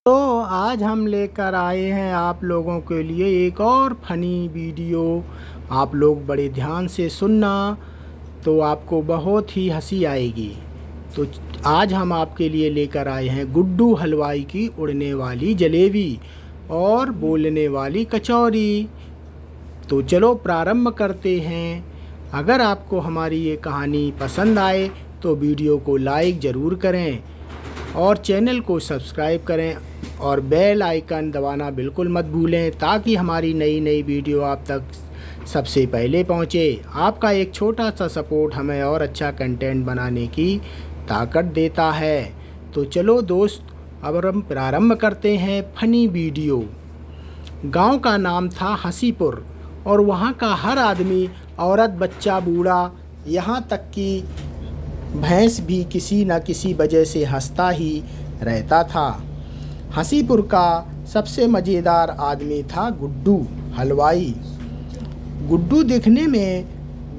तो आज हम लेकर आए हैं आप लोगों के लिए एक और फनी वीडियो। आप लोग बड़े ध्यान से सुनना, तो आपको बहुत ही हंसी आएगी। तो आज हम आपके लिए लेकर आए हैं गुड्डू हलवाई की उड़ने वाली जलेबी और बोलने वाली कचौरी। तो चलो प्रारंभ करते हैं। अगर आपको हमारी ये कहानी पसंद आए तो वीडियो को लाइक ज़रूर करें और चैनल को सब्सक्राइब करें और बेल आइकन दबाना बिल्कुल मत भूलें, ताकि हमारी नई नई वीडियो आप तक सबसे पहले पहुंचे। आपका एक छोटा सा सपोर्ट हमें और अच्छा कंटेंट बनाने की ताकत देता है। तो चलो दोस्त, अब हम प्रारंभ करते हैं फनी वीडियो। गांव का नाम था हसीपुर और वहां का हर आदमी, औरत, बच्चा, बूढ़ा, यहाँ तक कि भैंस भी किसी न किसी वजह से हंसता ही रहता था। हसीपुर का सबसे मज़ेदार आदमी था गुड्डू हलवाई। गुड्डू दिखने में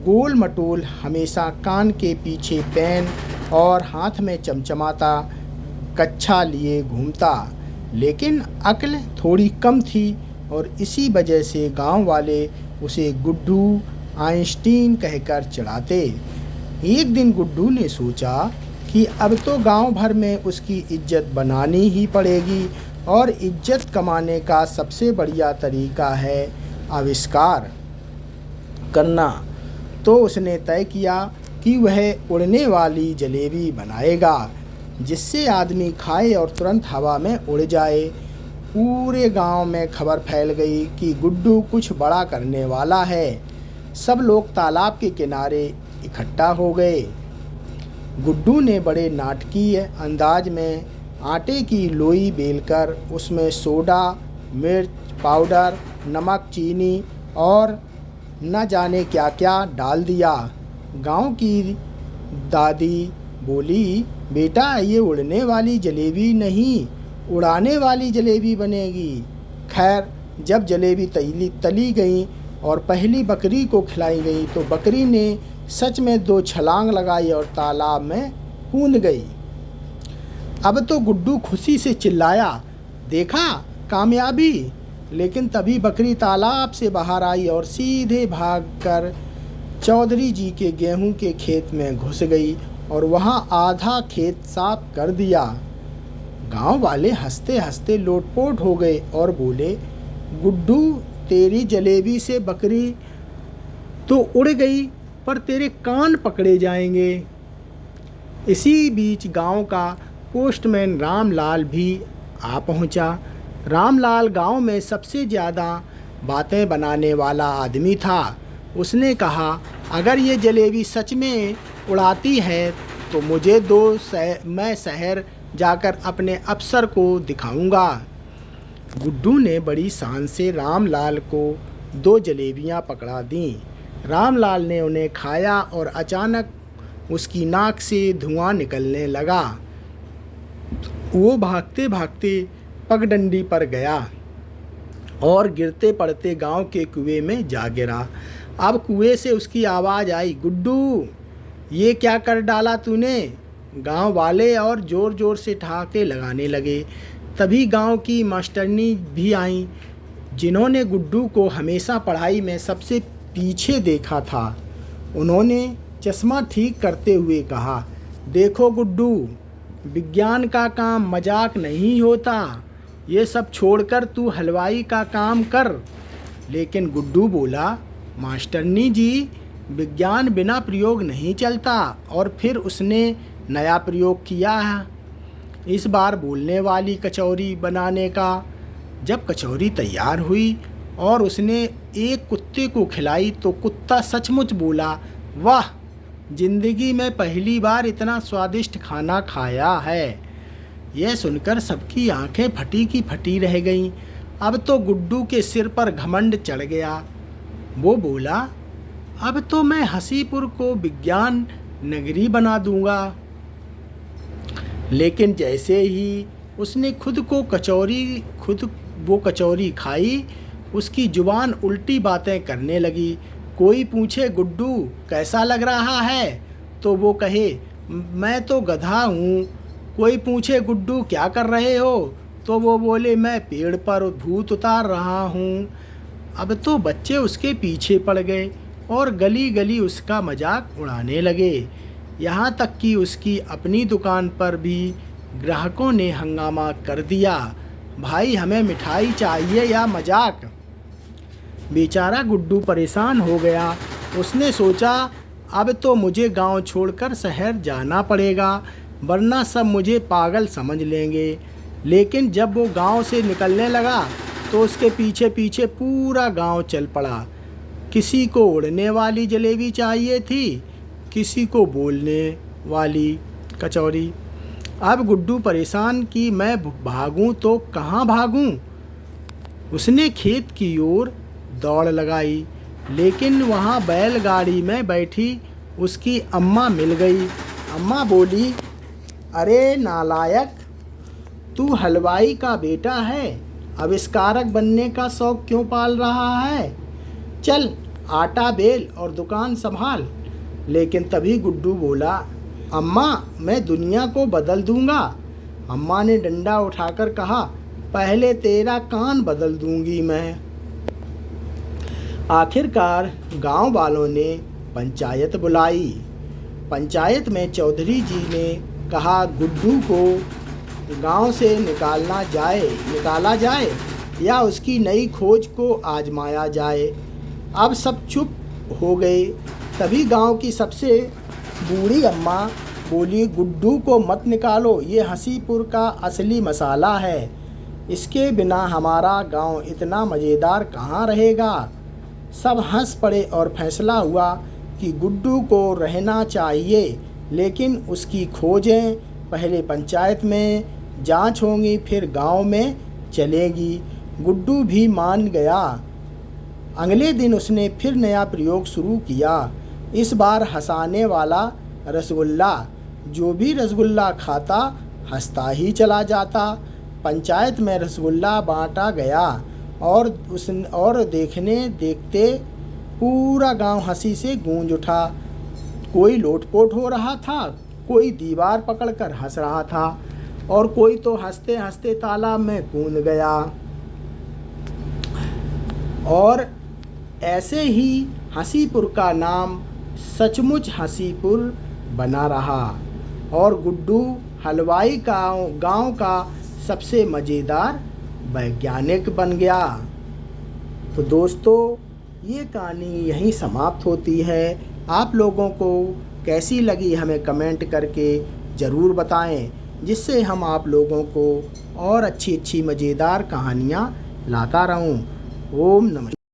गोल मटोल, हमेशा कान के पीछे पेन और हाथ में चमचमाता कच्छा लिए घूमता, लेकिन अक्ल थोड़ी कम थी और इसी वजह से गांव वाले उसे गुड्डू आइंस्टीन कहकर चिढ़ाते। एक दिन गुड्डू ने सोचा कि अब तो गांव भर में उसकी इज्जत बनानी ही पड़ेगी और इज्जत कमाने का सबसे बढ़िया तरीका है आविष्कार करना। तो उसने तय किया कि वह उड़ने वाली जलेबी बनाएगा, जिससे आदमी खाए और तुरंत हवा में उड़ जाए। पूरे गांव में खबर फैल गई कि गुड्डू कुछ बड़ा करने वाला है। सब लोग तालाब के किनारे इकट्ठा हो गए। गुड्डू ने बड़े नाटकीय अंदाज में आटे की लोई बेलकर उसमें सोडा, मिर्च पाउडर, नमक, चीनी और न जाने क्या क्या डाल दिया। गांव की दादी बोली, बेटा ये उड़ने वाली जलेबी नहीं, उड़ाने वाली जलेबी बनेगी। खैर, जब जलेबी तली गई और पहली बकरी को खिलाई गई तो बकरी ने सच में 2 छलांग लगाई और तालाब में कूद गई। अब तो गुड्डू खुशी से चिल्लाया, देखा कामयाबी। लेकिन तभी बकरी तालाब से बाहर आई और सीधे भागकर चौधरी जी के गेहूं के खेत में घुस गई और वहां आधा खेत साफ कर दिया। गांव वाले हंसते हंसते लोटपोट हो गए और बोले, गुड्डू तेरी जलेबी से बकरी तो उड़ गई, पर तेरे कान पकड़े जाएंगे। इसी बीच गांव का पोस्टमैन रामलाल भी आ पहुंचा। रामलाल गांव में सबसे ज़्यादा बातें बनाने वाला आदमी था। उसने कहा, अगर ये जलेबी सच में उड़ाती है तो मुझे दो, मैं शहर जाकर अपने अफसर को दिखाऊंगा। गुड्डू ने बड़ी शान से रामलाल को 2 जलेबियां पकड़ा दीं। रामलाल ने उन्हें खाया और अचानक उसकी नाक से धुआं निकलने लगा। वो भागते भागते पगडंडी पर गया और गिरते पड़ते गांव के कुएं में जा गिरा। अब कुएं से उसकी आवाज़ आई, गुड्डू ये क्या कर डाला तूने। गांव वाले और ज़ोर ज़ोर से ठहाके लगाने लगे। तभी गांव की मास्टरनी भी आईं, जिन्होंने गुड्डू को हमेशा पढ़ाई में सबसे पीछे देखा था। उन्होंने चश्मा ठीक करते हुए कहा, देखो गुड्डू, विज्ञान का काम मजाक नहीं होता। ये सब छोड़कर तू हलवाई का काम कर। लेकिन गुड्डू बोला, मास्टरनी जी, विज्ञान बिना प्रयोग नहीं चलता। और फिर उसने नया प्रयोग किया है, इस बार बोलने वाली कचौरी बनाने का। जब कचौरी तैयार हुई और उसने एक कुत्ते को खिलाई तो कुत्ता सचमुच बोला, वाह, जिंदगी में पहली बार इतना स्वादिष्ट खाना खाया है। यह सुनकर सबकी आंखें फटी की फटी रह गईं। अब तो गुड्डू के सिर पर घमंड चढ़ गया। वो बोला, अब तो मैं हसीपुर को विज्ञान नगरी बना दूंगा। लेकिन जैसे ही उसने खुद वो कचौरी खाई, उसकी जुबान उल्टी बातें करने लगी। कोई पूछे, गुड्डू कैसा लग रहा है, तो वो कहे, मैं तो गधा हूँ। कोई पूछे, गुड्डू क्या कर रहे हो, तो वो बोले मैं पेड़ पर भूत उतार रहा हूँ। अब तो बच्चे उसके पीछे पड़ गए और गली गली उसका मजाक उड़ाने लगे। यहाँ तक कि उसकी अपनी दुकान पर भी ग्राहकों ने हंगामा कर दिया, भाई हमें मिठाई चाहिए या मजाक। बेचारा गुड्डू परेशान हो गया। उसने सोचा अब तो मुझे गांव छोड़कर शहर जाना पड़ेगा, वरना सब मुझे पागल समझ लेंगे। लेकिन जब वो गांव से निकलने लगा तो उसके पीछे पीछे पूरा गांव चल पड़ा। किसी को उड़ने वाली जलेबी चाहिए थी, किसी को बोलने वाली कचौरी। अब गुड्डू परेशान कि मैं भागूं तो कहाँ भागूं। उसने खेत की ओर दौड़ लगाई, लेकिन वहाँ बैलगाड़ी में बैठी उसकी अम्मा मिल गई। अम्मा बोली, अरे नालायक, तू हलवाई का बेटा है, आविष्कारक बनने का शौक क्यों पाल रहा है? चल आटा बेल और दुकान संभाल। लेकिन तभी गुड्डू बोला, अम्मा मैं दुनिया को बदल दूंगा। अम्मा ने डंडा उठाकर कहा, पहले तेरा कान बदल दूंगी मैं। आखिरकार गांव वालों ने पंचायत बुलाई। पंचायत में चौधरी जी ने कहा, गुड्डू को गांव से निकाला जाए या उसकी नई खोज को आजमाया जाए। अब सब चुप हो गए। तभी गांव की सबसे बूढ़ी अम्मा बोली, गुड्डू को मत निकालो, ये हसीपुर का असली मसाला है। इसके बिना हमारा गांव इतना मज़ेदार कहाँ रहेगा। सब हंस पड़े और फैसला हुआ कि गुड्डू को रहना चाहिए, लेकिन उसकी खोजें पहले पंचायत में जांच होंगी, फिर गांव में चलेगी। गुड्डू भी मान गया। अगले दिन उसने फिर नया प्रयोग शुरू किया। इस बार हंसाने वाला रसगुल्ला। जो भी रसगुल्ला खाता हंसता ही चला जाता। पंचायत में रसगुल्ला बांटा गया और देखते पूरा गांव हंसी से गूंज उठा। कोई लोटपोट हो रहा था, कोई दीवार पकड़कर हंस रहा था और कोई तो हंसते हंसते तालाब में कूद गया। और ऐसे ही हसीपुर का नाम सचमुच हसीपुर बना रहा और गुड्डू हलवाई का गांव का सबसे मज़ेदार वैज्ञानिक बन गया। तो दोस्तों, ये कहानी यहीं समाप्त होती है। आप लोगों को कैसी लगी हमें कमेंट करके ज़रूर बताएं, जिससे हम आप लोगों को और अच्छी अच्छी मज़ेदार कहानियाँ लाता रहूं। ओम नमः।